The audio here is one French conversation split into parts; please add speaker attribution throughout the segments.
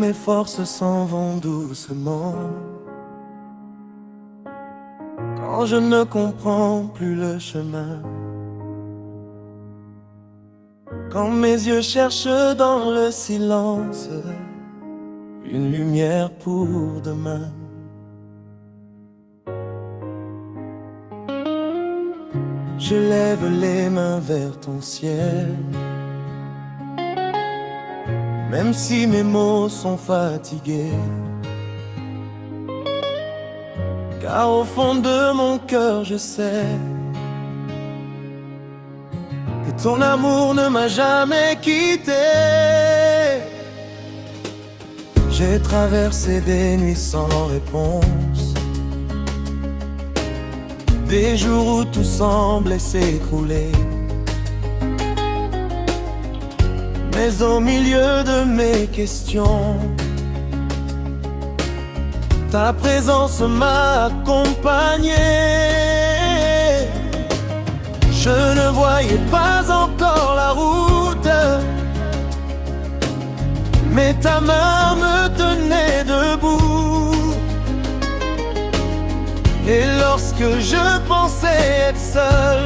Speaker 1: mes forces s'en vont doucement. Quand je ne comprends plus le chemin, quand mes yeux cherchent dans le silence une lumière pour demain. Je lève les mains vers ton ciel, même si mes mots sont fatigués, car au fond de mon cœur je sais que ton amour ne m'a jamais quitté. J'ai traversé des nuits sans réponse, des jours où tout semblait s'écrouler, mais au milieu de mes questions, ta présence m'a accompagné. Je ne voyais pas encore la route, mais ta main me tenait debout. Et lorsque je pensais être seul,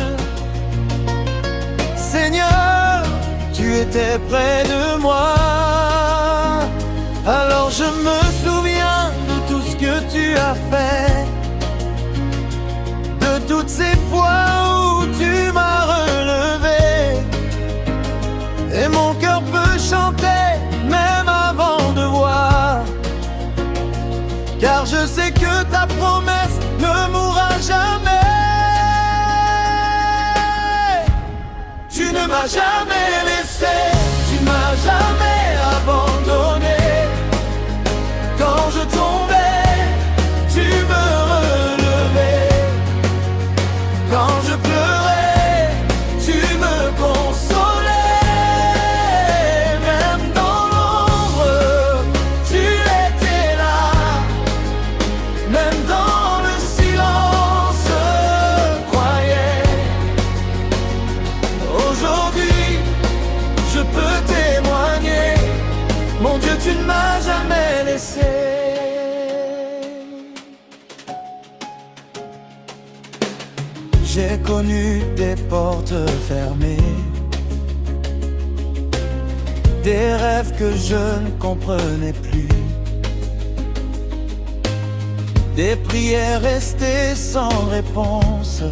Speaker 1: Seigneur, tu étais près de moi. Alors je me souviens de tout ce que tu as fait, de toutes ces fois où tu m'as relevé. Et mon cœur peut chanter même avant de voir, car je sais que ta promesse ne mourra jamais. Tu ne m'as jamais laissé, tu m'as jamais abandonné. Quand je tombais, tu me relevais. Quand je pleurais, tu me consolais. Même dans l'ombre, tu étais là. Même dans le silence, croyais. Aujourd'hui, je peux témoigner, mon Dieu, tu ne m'as jamais laissé. J'ai connu des portes fermées, des rêves que je ne comprenais plus, des prières restées sans réponse,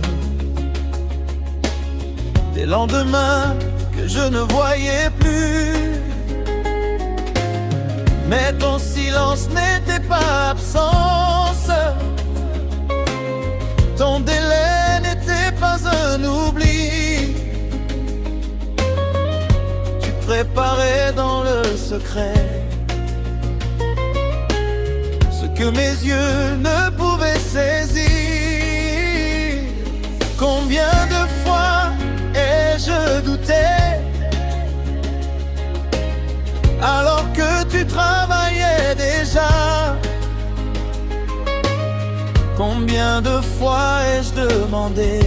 Speaker 1: des lendemains que je ne voyais plus. Mais ton silence n'était pas absence, ton délai n'était pas un oubli. Tu préparais dans le secret ce que mes yeux ne pouvaient saisir. Combien de fois ai-je douté, alors que tu travaillais déjà. Combien de fois ai-je demandé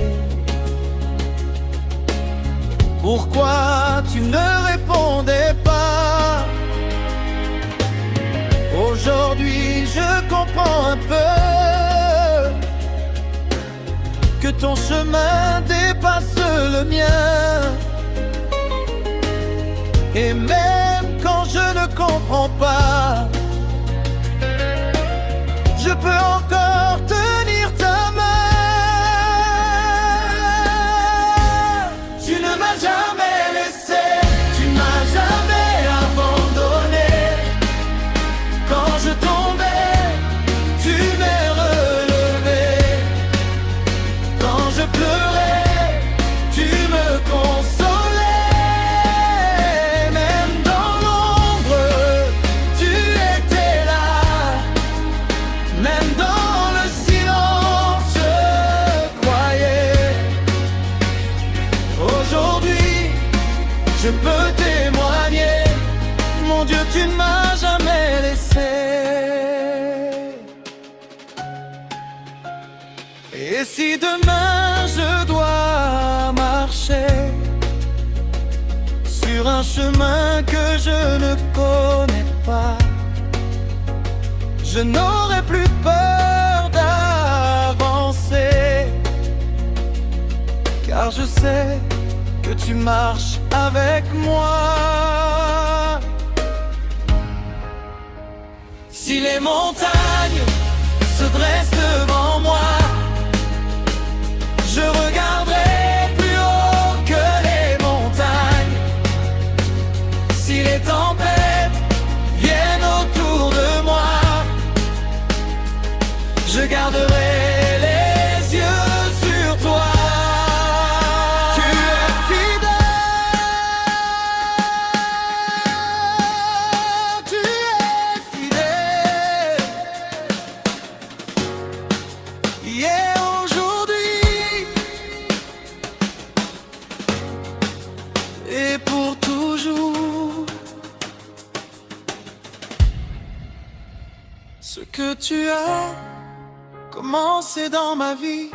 Speaker 1: pourquoi tu ne répondais pas. Aujourd'hui je comprends un peu que ton chemin dépasse le mien. Et même quand je ne comprends pas, je peux encore tenir ta main. Tu ne m'as jamais laissé, tu m'as jamais abandonné. Quand je tombais, tu m'as relevé. Quand je pleurais, tu me consolais. Je peux témoigner, mon Dieu, tu ne m'as jamais laissé. Et si demain je dois marcher sur un chemin que je ne connais pas, je n'aurai plus peur d'avancer, car je sais que tu marches avec moi. Si les montagnes se dressent devant moi, je regarderai plus haut que les montagnes. Si les tempêtes viennent autour de moi, je garderai les yeux sur toi. Tu es fidèle, tu es fidèle. Hier, aujourd'hui et pour toujours. Ce que tu as commencé dans ma vie,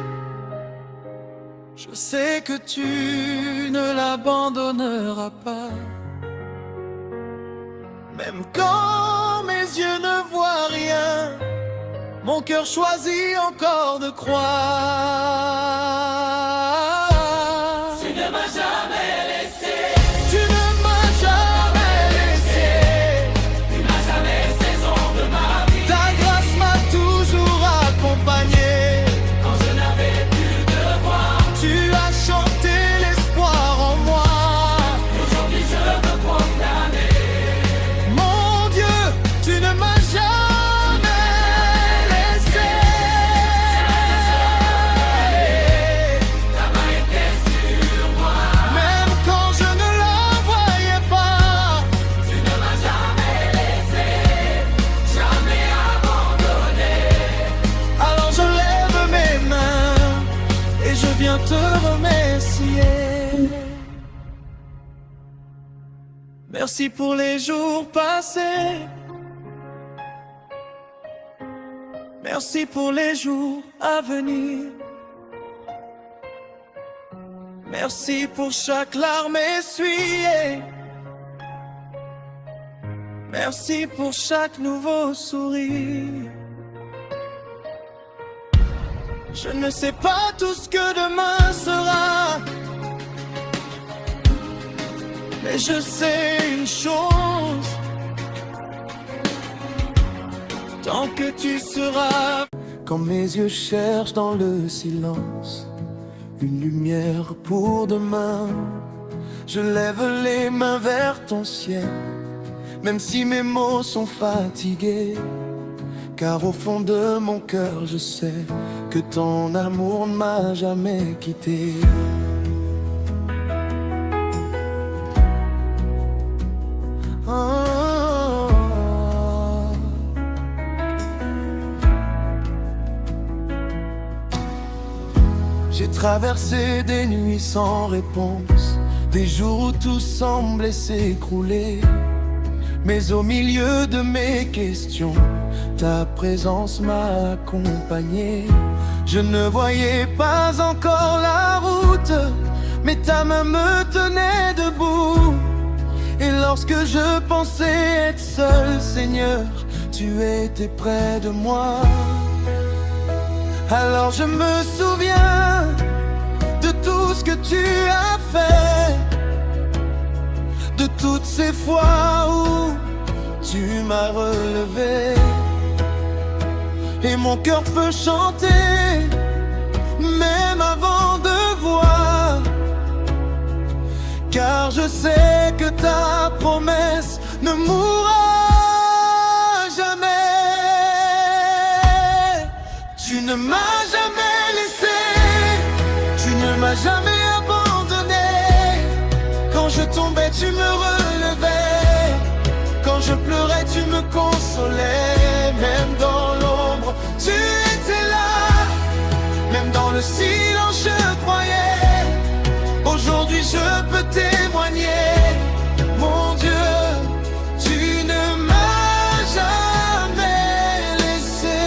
Speaker 1: je sais que tu ne l'abandonneras pas. Même quand mes yeux ne voient rien, mon cœur choisit encore de croire. Tu ne m'as jamais laissé, tu ne m'as jamais laissé, tu n'as jamais laissé l'ombre de ma vie. Ta grâce m'a toujours accompagné. Quand je n'avais plus de voix, tu as chanté l'espoir en moi. Aujourd'hui je veux proclamer, mon Dieu, tu ne m'as jamais laissé. Ta main était sur moi, même quand je ne la voyais pas. Tu ne m'as jamais laissé, jamais abandonné. Alors je lève mes mains et je viens te remercier. Merci pour les jours passés. Merci pour les jours à venir. Merci pour chaque larme essuyée. Merci pour chaque nouveau sourire. Je ne sais pas tout ce que demain sera, mais je sais une chose, tant que tu seras. Quand mes yeux cherchent dans le silence une lumière pour demain, je lève les mains vers ton ciel, même si mes mots sont fatigués. Car au fond de mon cœur je sais que ton amour ne m'a jamais quitté. J'ai traversé des nuits sans réponse, des jours où tout semblait s'écrouler. Mais au milieu de mes questions, ta présence m'a accompagné. Je ne voyais pas encore la route, mais ta main me tenait debout. Et lorsque je pensais être seul, Seigneur, tu étais près de moi. Alors je me souviens de tout ce que tu as fait, de toutes ces fois où tu m'as relevé. Et mon cœur peut chanter, même avant de voir, car je sais que ta promesse ne mourra jamais. Tu ne m'as jamais laissé, tu ne m'as jamais abandonné. Quand je tombais, tu me relevais. Quand je pleurais, tu me consolais. Même dans l'ombre, tu étais là. Même dans le silence, je croyais. Aujourd'hui, je peux témoigner. Mon Dieu, tu ne m'as jamais laissé.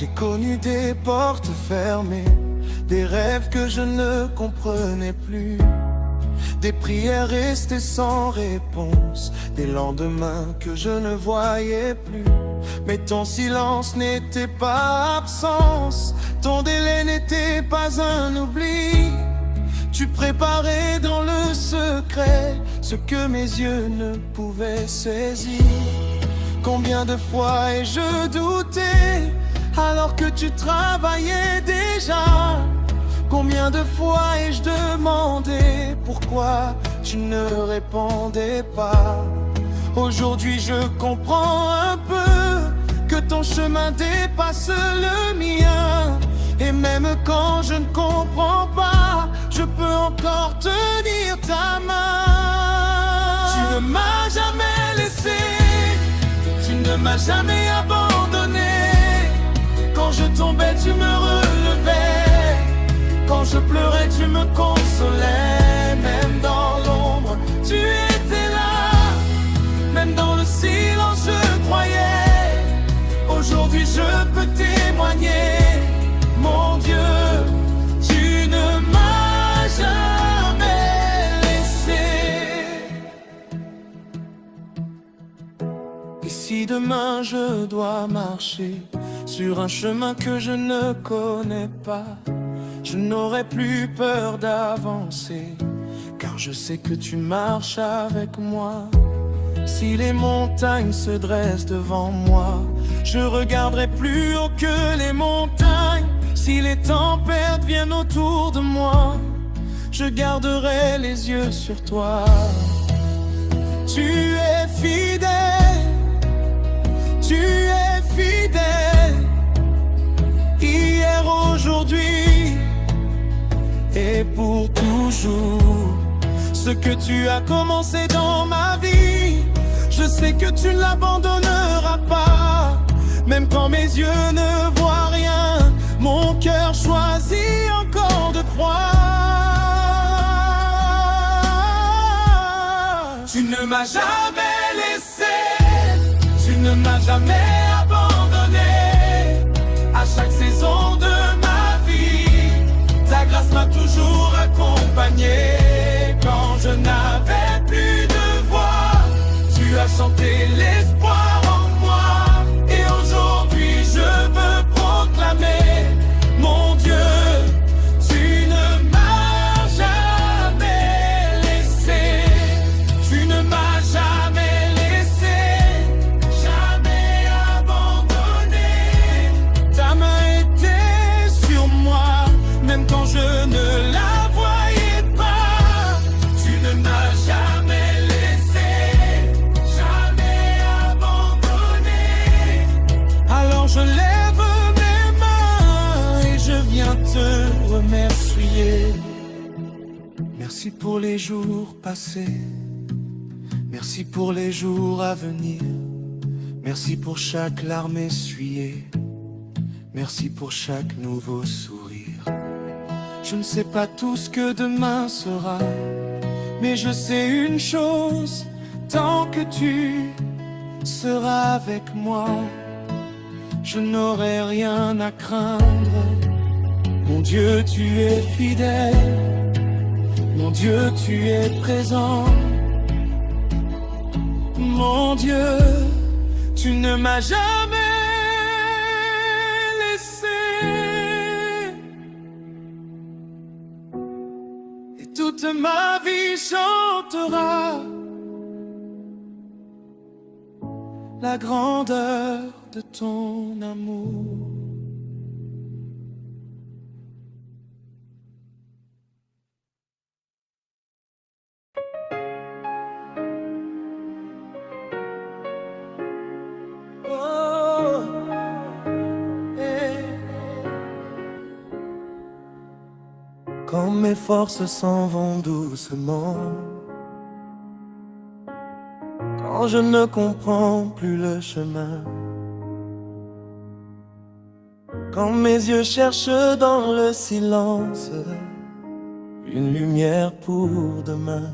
Speaker 1: J'ai connu des portes fermées, des rêves que je ne comprenais plus, des prières restées sans réponse, des lendemains que je ne voyais plus. Mais ton silence n'était pas absence, ton délai n'était pas un oubli. Tu préparais dans le secret ce que mes yeux ne pouvaient saisir. Combien de fois ai-je douté alors que tu travaillais déjà? Combien de fois ai-je demandé pourquoi tu ne répondais pas? Aujourd'hui je comprends un peu que ton chemin dépasse le mien. Et même quand je ne comprends pas, je peux encore tenir ta main. Tu ne m'as jamais laissé, tu ne m'as jamais abandonné. Quand je tombais, tu me relevais. Quand je pleurais, tu me consolais. Même dans l'ombre, tu étais là. Même dans le silence, je croyais. Aujourd'hui, je peux témoigner. Mon Dieu, tu ne m'as jamais laissé. Et si demain je dois marcher sur un chemin que je ne connais pas, je n'aurai plus peur d'avancer, car je sais que tu marches avec moi. Si les montagnes se dressent devant moi, je regarderai plus haut que les montagnes. Si les tempêtes viennent autour de moi, je garderai les yeux sur toi. Tu es fidèle, tu es fidèle, hier, aujourd'hui et pour toujours. Ce que tu as commencé dans ma vie, je sais que tu ne l'abandonneras pas. Même quand mes yeux ne voient rien, mon cœur choisit encore de croire. Tu ne m'as jamais laissé, tu ne m'as jamais abandonné. À chaque saison de ma vie, ta grâce m'a toujours accompagné. Quand je n'avais plus de voix, tu as chanté l'espoir en moi. Et aujourd'hui je veux proclamer, mon Dieu, tu ne m'as jamais laissé. Tu ne m'as jamais laissé, jamais abandonné. Ta main était sur moi, même quand je ne la voyais pas. Tu ne m'as jamais laissé, jamais abandonné. Alors je lève mes mains et je viens te remercier. Merci pour les jours passés, merci pour les jours à venir. Merci pour chaque larme essuyée, merci pour chaque nouveau sourire. Je ne sais pas tout ce que demain sera, mais je sais une chose, tant que tu seras avec moi, je n'aurai rien à craindre. Mon Dieu, tu es fidèle, mon Dieu, tu es présent. Mon Dieu, tu ne m'as jamais laissé. Et toute ma vie chantera la grandeur de ton amour. Oh, eh. Quand mes forces s'en vont doucement, quand je ne comprends plus le chemin, quand mes yeux cherchent dans le silence une lumière pour demain,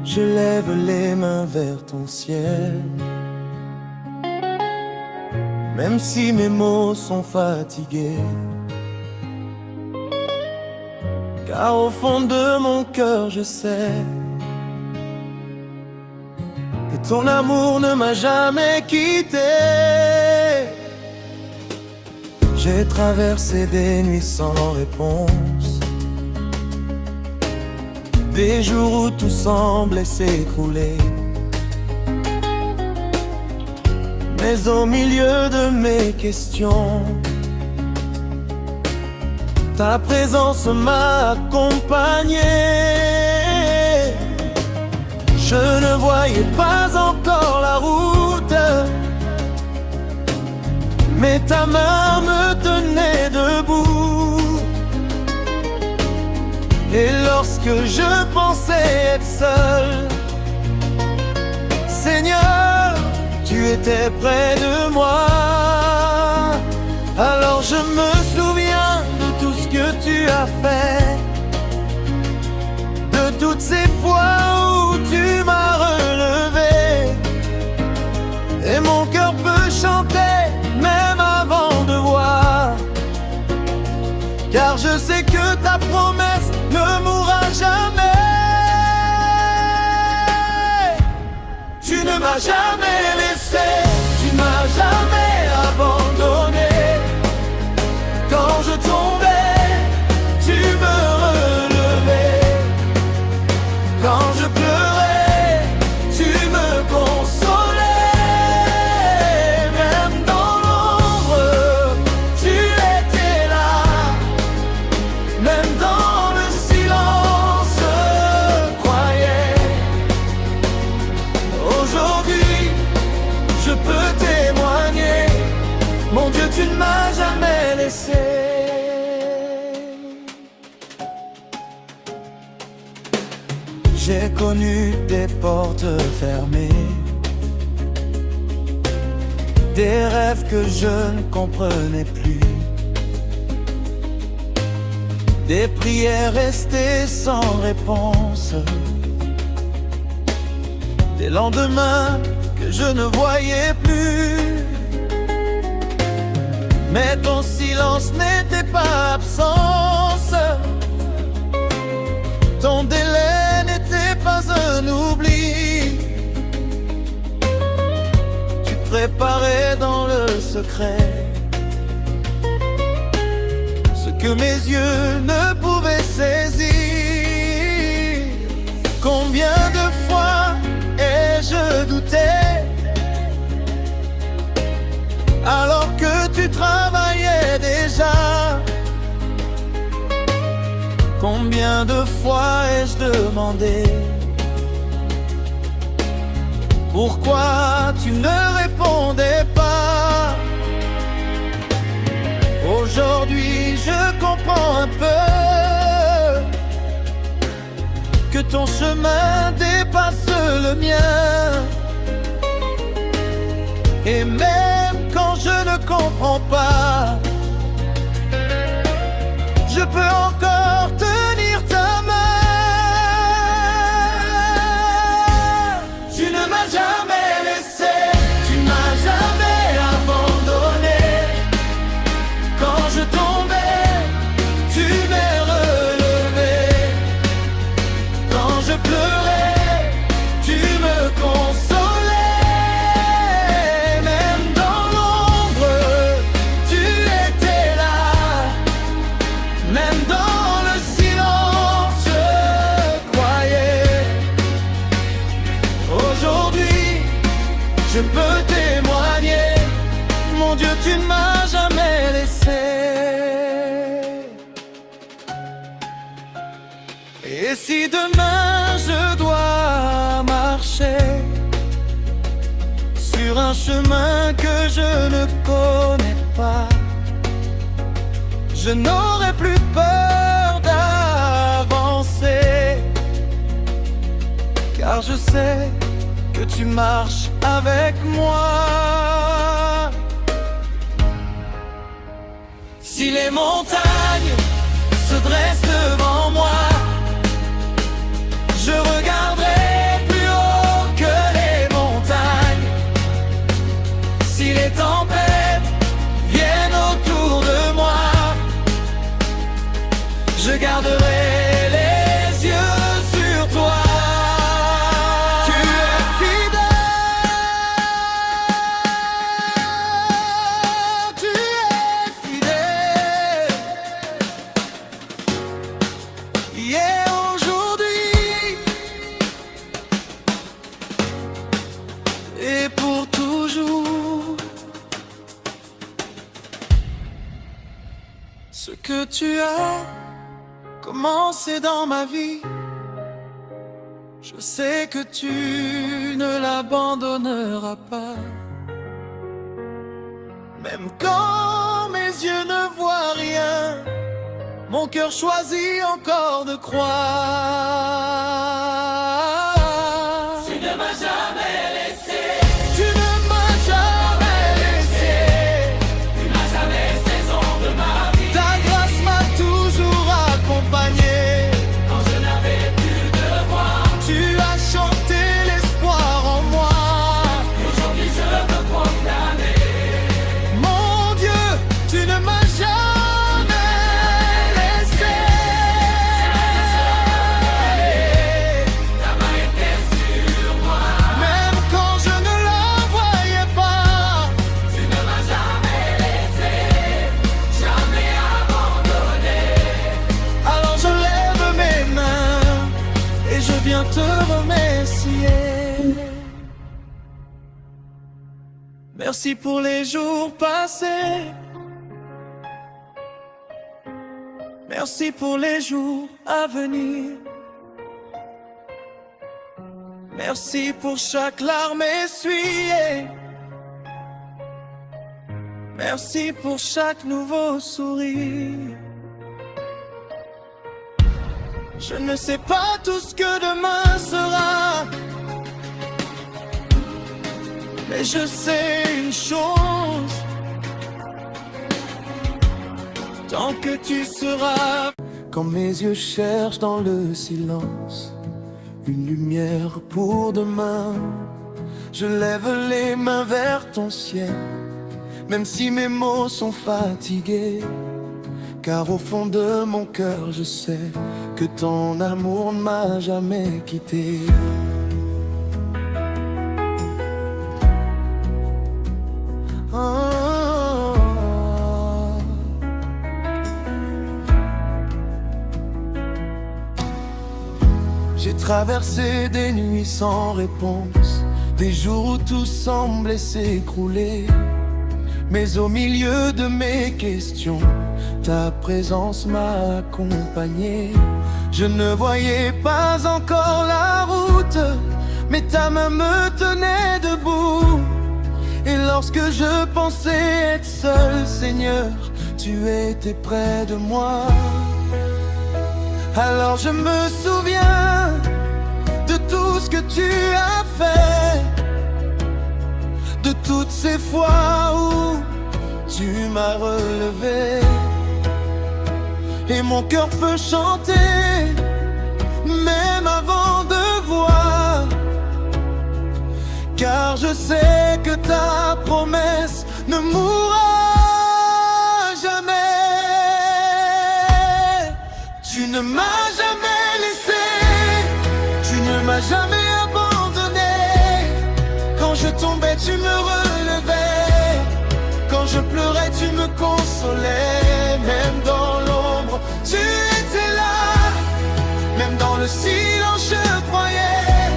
Speaker 1: je lève les mains vers ton ciel même si mes mots sont fatigués. Car au fond de mon cœur je sais que ton amour ne m'a jamais quitté. J'ai traversé des nuits sans réponse, des jours où tout semblait s'écrouler. Mais au milieu de mes questions, ta présence m'a accompagné. Je ne voyais pas encore la route, mais ta main me tenait debout. Et lorsque je pensais être seul, Seigneur, tu étais près de moi. Alors je me souviens de tout ce que tu as fait, de toutes ces fois où tu m'as relevé. Et mon cœur peut chanter même avant de voir, car je sais que ta promesse ne mourra jamais. Tu ne m'as jamais laissé, tu m'as jamais abandonné. Quand je tombais, tu me relevais. Quand je pleurais, tu me consolais. Même dans l'ombre, tu étais là. Même dans le silence, croyais. Aujourd'hui, je peux témoigner. Mon Dieu, tu ne m'as jamais laissé. J'ai connu des portes fermées, des rêves que je ne comprenais plus, des prières restées sans réponse, des lendemains que je ne voyais plus. Mais ton silence n'était pas absence, ton délai n'était pas un oubli. Tu préparais dans le secret ce que mes yeux ne pouvaient saisir. Combien de fois ai-je douté, alors que tu travaillais déjà. Combien de fois ai-je demandé pourquoi tu ne répondais pas. Aujourd'hui je comprends un peu que ton chemin dépasse le mien. Et même quand je ne comprends pas, je peux encore tenir ta main. Tu ne m'as jamais laissé, tu m'as jamais abandonné. Quand je tombais, tu m'as relevé. Quand je pleurais, tu me consolais. Je peux témoigner, mon Dieu, tu ne m'as jamais laissé. Et si demain je dois marcher sur un chemin que je ne connais pas, je n'aurai plus peur d'avancer, car je sais que tu marches avec moi. Si les montagnes se dressent devant moi, je regarderai plus haut que les montagnes. Si les tempêtes garderai les yeux sur toi. Tu es fidèle, hier, aujourd'hui et pour toujours. Ce que tu as commencé dans ma vie, je sais que tu ne l'abandonneras pas. Même quand mes yeux ne voient rien, mon cœur choisit encore de croire. Tu ne m'as jamais laissé. Tu ne m'as jamais laissé. Tu n'as jamais saison de ma vie. Ta grâce m'a toujours accompagné. Quand je n'avais plus de voix, tu as chanté l'espoir en moi. Aujourd'hui je veux proclamer. Mon Dieu, tu ne m'as jamais laissé. Ta main était sur moi. Même quand je ne la voyais pas. Tu ne m'as jamais laissé, jamais abandonné. Alors je lève mes mains et je viens te remercier. Merci pour les jours passés. Merci pour les jours à venir. Merci pour chaque larme essuyée. Merci pour chaque nouveau sourire. Je ne sais pas tout ce que demain sera, mais je sais une chose, tant que tu seras. Quand mes yeux cherchent dans le silence une lumière pour demain, je lève les mains vers ton ciel, même si mes mots sont fatigués. Car au fond de mon cœur je sais que ton amour ne m'a jamais quitté. J'ai traversé des nuits sans réponse, des jours où tout semblait s'écrouler. Mais au milieu de mes questions, ta présence m'a accompagné. Je ne voyais pas encore la route, mais ta main me tenait debout. Et lorsque je pensais être seul, Seigneur, tu étais près de moi. Alors je me souviens de tout ce que tu as fait, de toutes ces fois où tu m'as relevé. Et mon cœur peut chanter, même avant de voir, car je sais que ta promesse ne mourra jamais. Tu ne m'as jamais laissé, tu ne m'as jamais abandonné. Quand je tombais, tu me relevais. Quand je pleurais, tu me consolais. Même dans l'ombre, tu étais là. Même dans le silence, je croyais.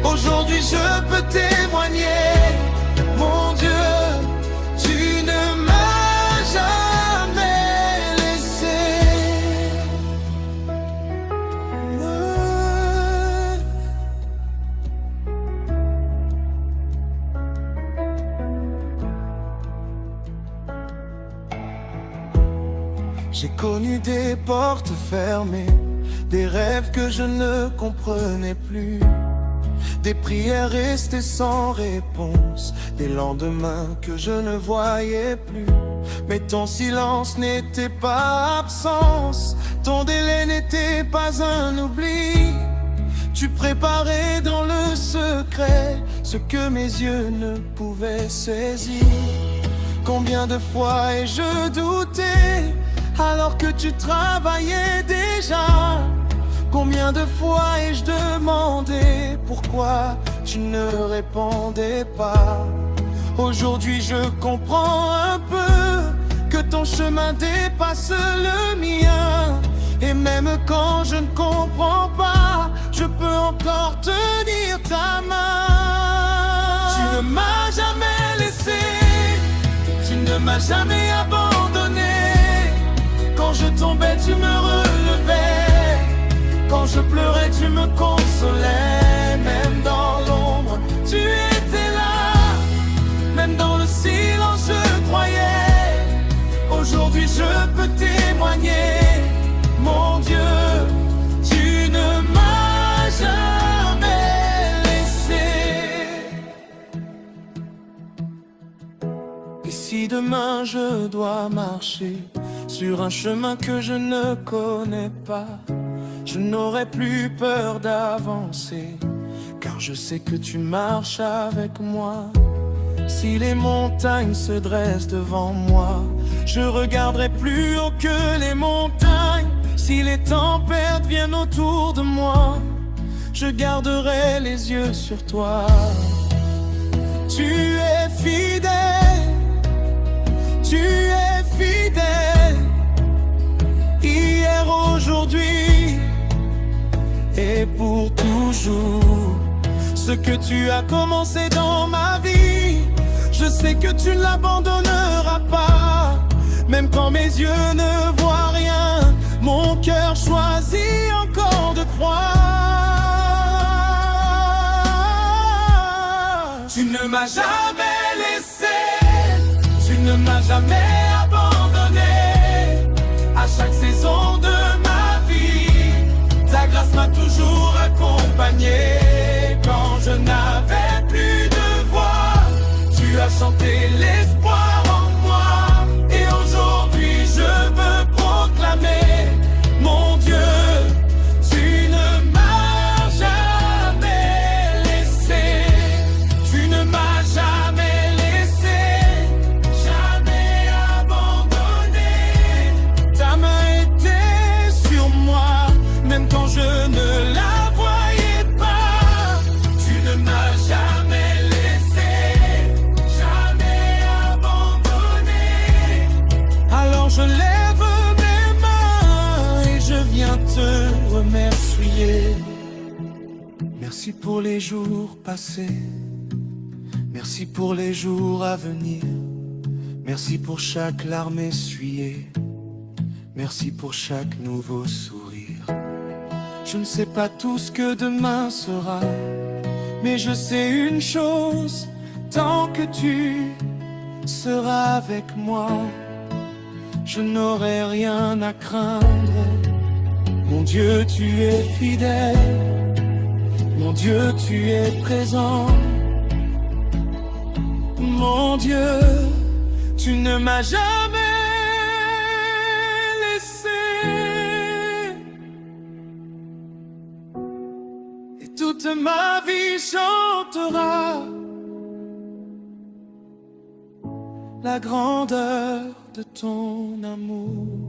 Speaker 1: Aujourd'hui, je peux témoigner. Mon Dieu, tu ne m'as jamais laissé. J'ai connu des portes fermées, des rêves que je ne comprenais plus, des prières restées sans réponse, des lendemains que je ne voyais plus. Mais ton silence n'était pas absence, ton délai n'était pas un oubli. Tu préparais dans le secret ce que mes yeux ne pouvaient saisir. Combien de fois ai-je douté alors que tu travaillais déjà. Combien de fois ai-je demandé pourquoi tu ne répondais pas? Aujourd'hui je comprends un peu que ton chemin dépasse le mien. Et même quand je ne comprends pas, je peux encore tenir ta main. Tu ne m'as jamais laissé, tu ne m'as jamais abandonné. Quand je tombais, tu me relevais. Quand je pleurais, tu me consolais. Même dans l'ombre, tu étais là. Même dans le silence, je croyais. Aujourd'hui, je peux témoigner. Mon Dieu, tu ne m'as jamais laissé. Et si demain je dois marcher sur un chemin que je ne connais pas, je n'aurai plus peur d'avancer, car je sais que tu marches avec moi. Si les montagnes se dressent devant moi, je regarderai plus haut que les montagnes. Si les tempêtes viennent autour de moi, je garderai les yeux sur toi. Tu es fidèle, tu es fidèle, hier, aujourd'hui et pour toujours. Ce que tu as commencé dans ma vie, je sais que tu ne l'abandonneras pas. Même quand mes yeux ne voient rien, mon cœur choisit encore de croire. Tu ne m'as jamais laissé, tu ne m'as jamais abandonné. À chaque saison de ma vie, ta grâce m'a toujours accompagné. Quand je n'avais plus de voix, tu as chanté l'espoir en moi. Et aujourd'hui je veux proclamer, mon Dieu, tu ne m'as jamais laissé. Tu ne m'as jamais laissé, jamais abandonné. Ta main était sur moi, même quand je ne la voyais pas. Tu ne m'as jamais laissé, jamais abandonné. Alors je lève mes mains et je viens te remercier. Merci pour les jours passés, merci pour les jours à venir. Merci pour chaque larme essuyée, merci pour chaque nouveau sourire. Je ne sais pas tout ce que demain sera, mais je sais une chose, tant que tu seras avec moi, je n'aurai rien à craindre. Mon Dieu, tu es fidèle, mon Dieu, tu es présent. Mon Dieu, tu ne m'as jamais laissé. Et toute ma vie chantera la grandeur de ton amour.